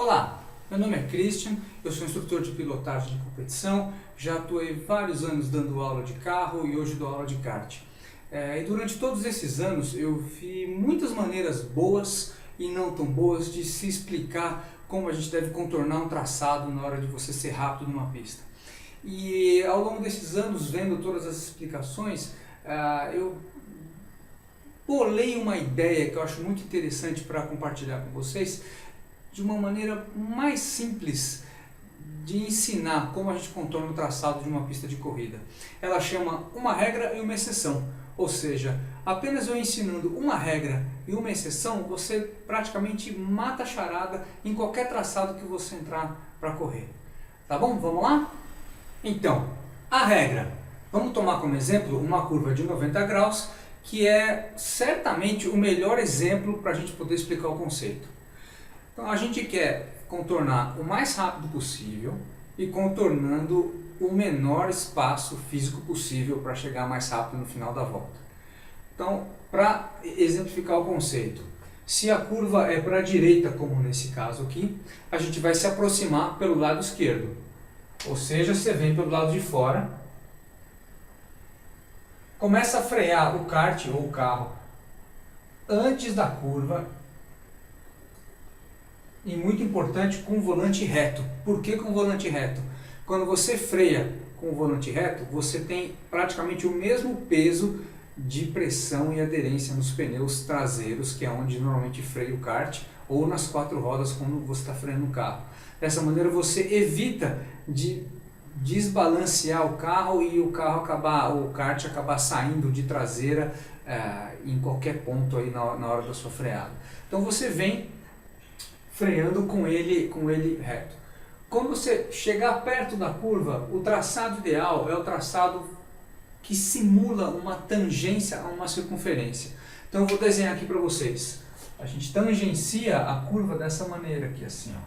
Olá, meu nome é Christian, eu sou instrutor de pilotagem de competição, já atuei vários anos dando aula de carro e hoje dou aula de kart. E durante todos esses anos eu vi muitas maneiras boas e não tão boas de se explicar como a gente deve contornar um traçado na hora de você ser rápido numa pista. E ao longo desses anos, vendo todas as explicações, eu bolei uma ideia que eu acho muito interessante para compartilhar com vocês, de uma maneira mais simples de ensinar como a gente contorna o traçado de uma pista de corrida. Ela chama uma regra e uma exceção, ou seja, apenas eu ensinando uma regra e uma exceção, você praticamente mata a charada em qualquer traçado que você entrar para correr. Tá bom? Vamos lá? Então, a regra. Vamos tomar como exemplo uma curva de 90 graus, que é certamente o melhor exemplo para a gente poder explicar o conceito. Então a gente quer contornar o mais rápido possível e contornando o menor espaço físico possível para chegar mais rápido no final da volta. Então, para exemplificar o conceito, se a curva é para a direita, como nesse caso aqui, a gente vai se aproximar pelo lado esquerdo. Ou seja, você vem pelo lado de fora, começa a frear o kart ou o carro antes da curva, e muito importante, com o volante reto. Por que com o volante reto? Quando você freia com o volante reto, você tem praticamente o mesmo peso de pressão e aderência nos pneus traseiros, que é onde normalmente freia o kart, ou nas quatro rodas quando você está freando o carro. Dessa maneira você evita de desbalancear o carro e o kart acabar saindo de traseira em qualquer ponto aí na hora da sua freada. Então você vem freando com ele reto. Quando você chegar perto da curva, o traçado ideal é o traçado que simula uma tangência a uma circunferência. Então eu vou desenhar aqui para vocês. A gente tangencia a curva dessa maneira aqui, assim, ó.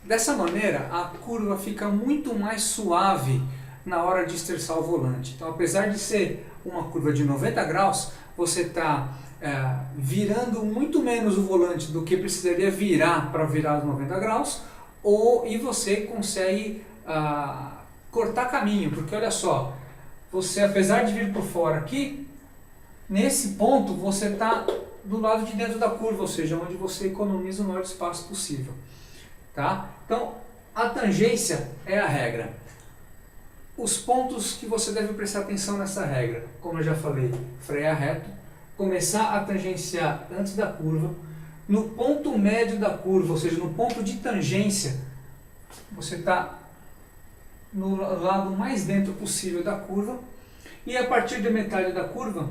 Dessa maneira, a curva fica muito mais suave na hora de estressar o volante. Então, apesar de ser uma curva de 90 graus, você está virando muito menos o volante do que precisaria virar para virar os 90 graus, e você consegue cortar caminho, porque olha só, você, apesar de vir por fora aqui, nesse ponto você está do lado de dentro da curva, ou seja, onde você economiza o maior espaço possível. Tá? Então, a tangência é a regra. Os pontos que você deve prestar atenção nessa regra, como eu já falei, frear reto, começar a tangenciar antes da curva, no ponto médio da curva, ou seja, no ponto de tangência, você está no lado mais dentro possível da curva, e a partir da metade da curva,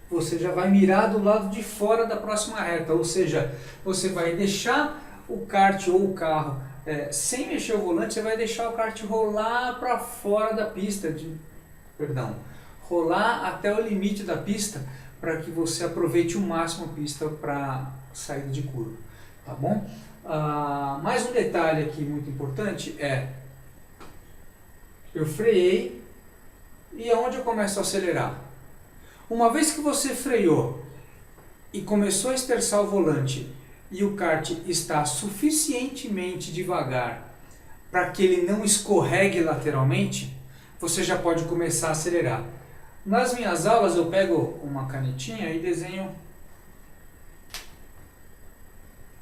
você já vai mirar do lado de fora da próxima reta, ou seja, você vai deixar o kart ou o carro sem mexer o volante, você vai deixar o kart rolar para fora da pista, rolar até o limite da pista, para que você aproveite o máximo a pista para saída de curva, tá bom? Mais um detalhe aqui muito importante eu freiei e aonde eu começo a acelerar? Uma vez que você freou e começou a esterçar o volante e o kart está suficientemente devagar para que ele não escorregue lateralmente, você já pode começar a acelerar. Nas minhas aulas eu pego uma canetinha e desenho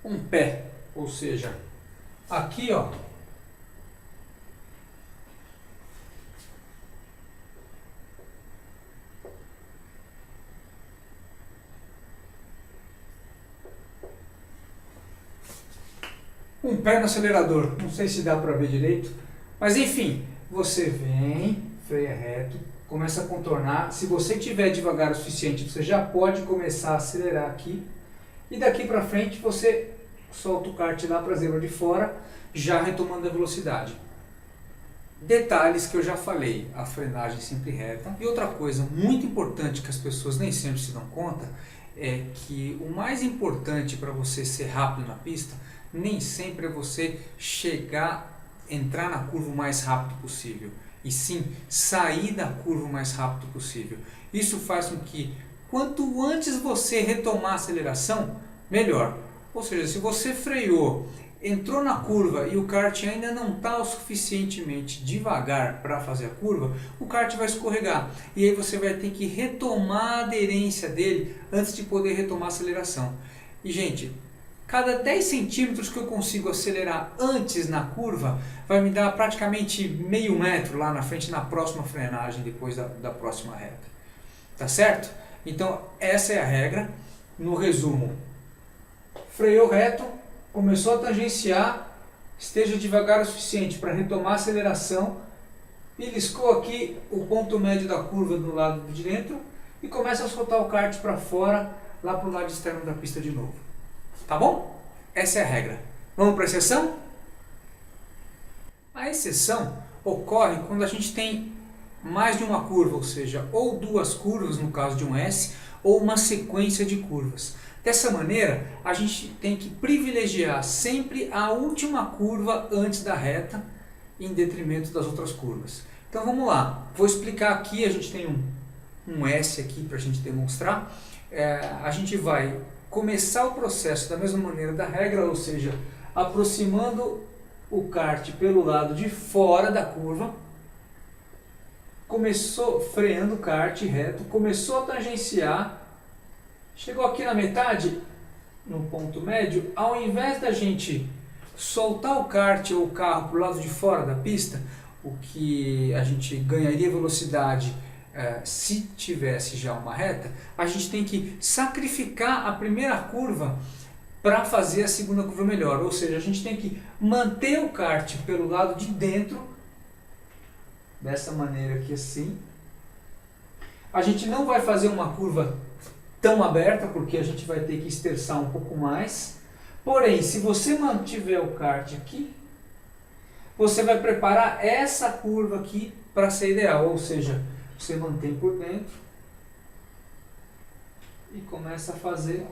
um pé, ou seja, aqui ó, um pé no acelerador, não sei se dá para ver direito, mas enfim, você vem, freia reto, começa a contornar. Se você estiver devagar o suficiente, você já pode começar a acelerar aqui, e daqui para frente você solta o kart lá para a zebra de fora, já retomando a velocidade. Detalhes que eu já falei, a frenagem sempre reta. E outra coisa muito importante que as pessoas nem sempre se dão conta, é que o mais importante para você ser rápido na pista, nem sempre é você entrar na curva o mais rápido possível, e sim sair da curva o mais rápido possível. Isso faz com que quanto antes você retomar a aceleração, melhor. Ou seja, se você freou, entrou na curva e o kart ainda não está o suficientemente devagar para fazer a curva, o kart vai escorregar. E aí você vai ter que retomar a aderência dele antes de poder retomar a aceleração. E gente, cada 10 centímetros que eu consigo acelerar antes na curva vai me dar praticamente meio metro lá na frente na próxima frenagem, depois da próxima reta. Tá certo? Então essa é a regra. No resumo, freou reto, começou a tangenciar, esteja devagar o suficiente para retomar a aceleração, beliscou aqui o ponto médio da curva do lado de dentro e começa a soltar o kart para fora, lá para o lado externo da pista de novo. Tá bom? Essa é a regra. Vamos para a exceção? A exceção ocorre quando a gente tem mais de uma curva, ou seja, ou duas curvas no caso de um S, ou uma sequência de curvas. Dessa maneira, a gente tem que privilegiar sempre a última curva antes da reta, em detrimento das outras curvas. Então vamos lá, vou explicar aqui, a gente tem um S aqui para a gente demonstrar. A gente vai começar o processo da mesma maneira da regra, ou seja, aproximando o kart pelo lado de fora da curva, começou freando o kart reto, começou a tangenciar, chegou aqui na metade, no ponto médio, ao invés da gente soltar o kart ou o carro para o lado de fora da pista, o que a gente ganharia velocidade se tivesse já uma reta, a gente tem que sacrificar a primeira curva para fazer a segunda curva melhor. Ou seja, a gente tem que manter o kart pelo lado de dentro, dessa maneira aqui assim. A gente não vai fazer uma curva tão aberta, porque a gente vai ter que esterçar um pouco mais. Porém, se você mantiver o kart aqui, você vai preparar essa curva aqui para ser ideal, ou seja, você mantém por dentro e começa a fazer.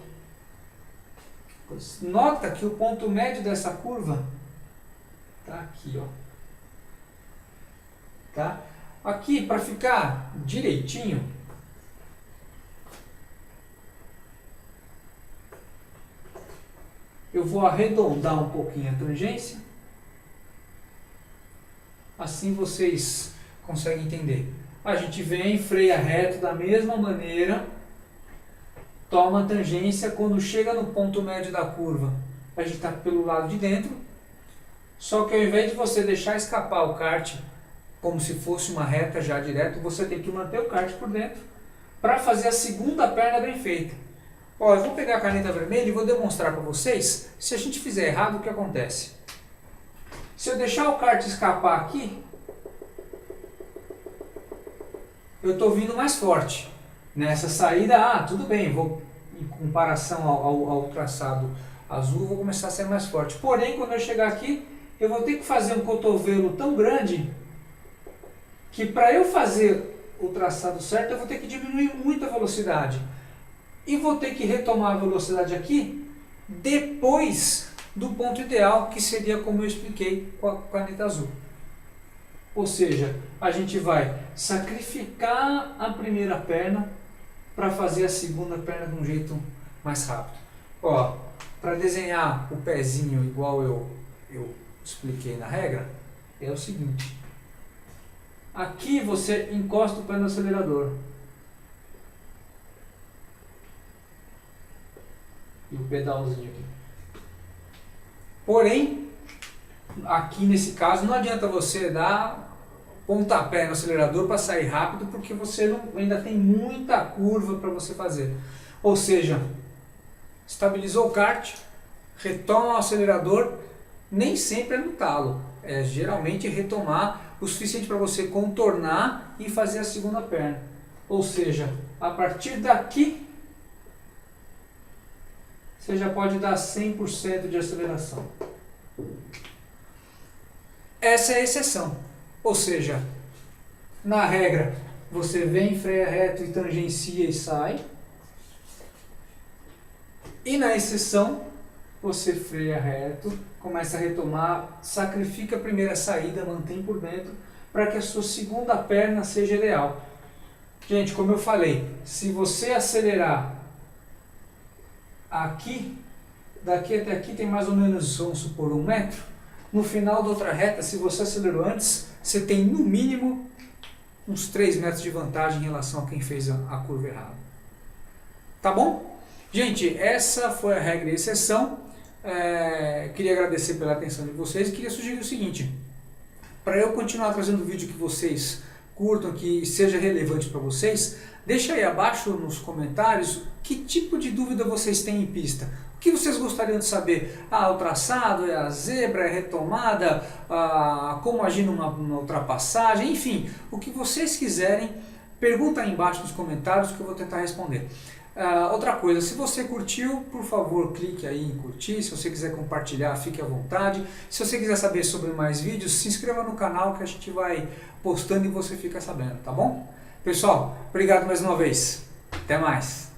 Nota que o ponto médio dessa curva está aqui, ó. Tá? Aqui, para ficar direitinho, eu vou arredondar um pouquinho a tangência. Assim vocês conseguem entender. A gente vem, freia reto da mesma maneira, toma a tangência, quando chega no ponto médio da curva, a gente está pelo lado de dentro, só que ao invés de você deixar escapar o kart como se fosse uma reta já direto, você tem que manter o kart por dentro para fazer a segunda perna bem feita. Ó, eu vou pegar a caneta vermelha e vou demonstrar para vocês, se a gente fizer errado, o que acontece. Se eu deixar o kart escapar aqui, eu estou vindo mais forte. Nessa saída, tudo bem, vou, em comparação ao traçado azul, vou começar a ser mais forte. Porém, quando eu chegar aqui, eu vou ter que fazer um cotovelo tão grande que para eu fazer o traçado certo, eu vou ter que diminuir muito a velocidade. E vou ter que retomar a velocidade aqui depois do ponto ideal, que seria como eu expliquei com a caneta azul. Ou seja, a gente vai sacrificar a primeira perna para fazer a segunda perna de um jeito mais rápido. Ó, para desenhar o pezinho igual eu expliquei na regra, é o seguinte. Aqui você encosta o pé no acelerador. E o pedalzinho aqui. Porém, aqui nesse caso não adianta você dar pontapé no acelerador para sair rápido, porque você ainda tem muita curva para você fazer. Ou seja, estabilizou o kart, retoma o acelerador, nem sempre é no talo, é geralmente retomar o suficiente para você contornar e fazer a segunda perna. Ou seja, a partir daqui você já pode dar 100% de aceleração. Essa é a exceção. Ou seja, na regra, você vem, freia reto e tangencia e sai. E na exceção, você freia reto, começa a retomar, sacrifica a primeira saída, mantém por dentro, para que a sua segunda perna seja ideal. Gente, como eu falei, se você acelerar aqui, daqui até aqui tem mais ou menos, vamos supor, 1 metro. No final da outra reta, se você acelerou antes, você tem no mínimo uns 3 metros de vantagem em relação a quem fez a curva errada. Tá bom? Gente, essa foi a regra e exceção. Queria agradecer pela atenção de vocês e queria sugerir o seguinte: para eu continuar trazendo vídeo que vocês curtam, que seja relevante para vocês, deixa aí abaixo nos comentários que tipo de dúvida vocês têm em pista. O que vocês gostariam de saber? O traçado, a zebra, a retomada, como agir numa ultrapassagem, enfim, o que vocês quiserem, pergunta aí embaixo nos comentários que eu vou tentar responder. Outra coisa, se você curtiu, por favor, clique aí em curtir. Se você quiser compartilhar, fique à vontade. Se você quiser saber sobre mais vídeos, se inscreva no canal que a gente vai postando e você fica sabendo, tá bom? Pessoal, obrigado mais uma vez. Até mais.